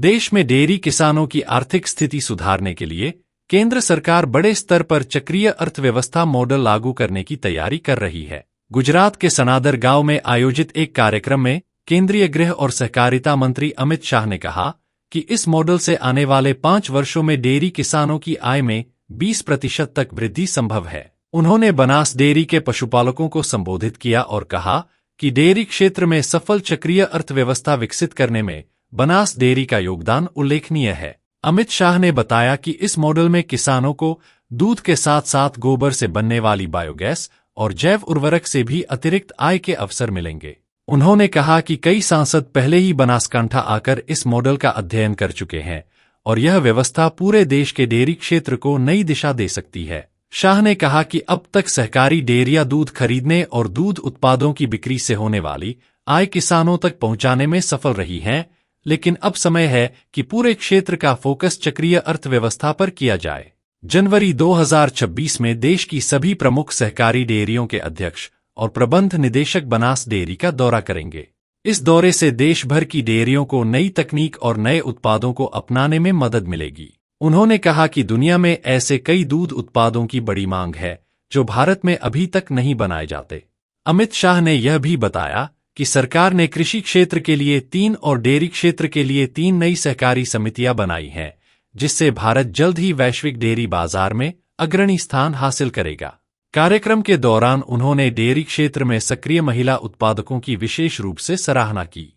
देश में डेयरी किसानों की आर्थिक स्थिति सुधारने के लिए केंद्र सरकार बड़े स्तर पर चक्रीय अर्थव्यवस्था मॉडल लागू करने की तैयारी कर रही है। गुजरात के सनादर गांव में आयोजित एक कार्यक्रम में केंद्रीय गृह और सहकारिता मंत्री अमित शाह ने कहा कि इस मॉडल से आने वाले 5 वर्षों में डेयरी किसानों की आय में 20% तक वृद्धि संभव है। उन्होंने बनास डेयरी के पशुपालकों को संबोधित किया और कहा कि डेयरी क्षेत्र में सफल चक्रीय अर्थव्यवस्था विकसित करने में बनास डेयरी का योगदान उल्लेखनीय है। अमित शाह ने बताया कि इस मॉडल में किसानों को दूध के साथ साथ गोबर से बनने वाली बायोगैस और जैव उर्वरक से भी अतिरिक्त आय के अवसर मिलेंगे। उन्होंने कहा कि कई सांसद पहले ही बनासकांठा आकर इस मॉडल का अध्ययन कर चुके हैं और यह व्यवस्था पूरे देश के डेयरी क्षेत्र को नई दिशा दे सकती है। शाह ने कहा कि अब तक सहकारी डेयरियां दूध खरीदने और दूध उत्पादों की बिक्री से होने वाली आय किसानों तक पहुंचाने में सफल रही हैं, लेकिन अब समय है कि पूरे क्षेत्र का फोकस चक्रीय अर्थव्यवस्था पर किया जाए। जनवरी 2026 में देश की सभी प्रमुख सहकारी डेयरियों के अध्यक्ष और प्रबंध निदेशक बनास डेयरी का दौरा करेंगे। इस दौरे से देश भर की डेयरियों को नई तकनीक और नए उत्पादों को अपनाने में मदद मिलेगी। उन्होंने कहा कि दुनिया में ऐसे कई दूध उत्पादों की बड़ी मांग है जो भारत में अभी तक नहीं बनाए जाते। अमित शाह ने यह भी बताया कि सरकार ने कृषि क्षेत्र के लिए 3 और डेयरी क्षेत्र के लिए 3 नई सहकारी समितियां बनाई हैं, जिससे भारत जल्द ही वैश्विक डेयरी बाजार में अग्रणी स्थान हासिल करेगा। कार्यक्रम के दौरान उन्होंने डेयरी क्षेत्र में सक्रिय महिला उत्पादकों की विशेष रूप से सराहना की।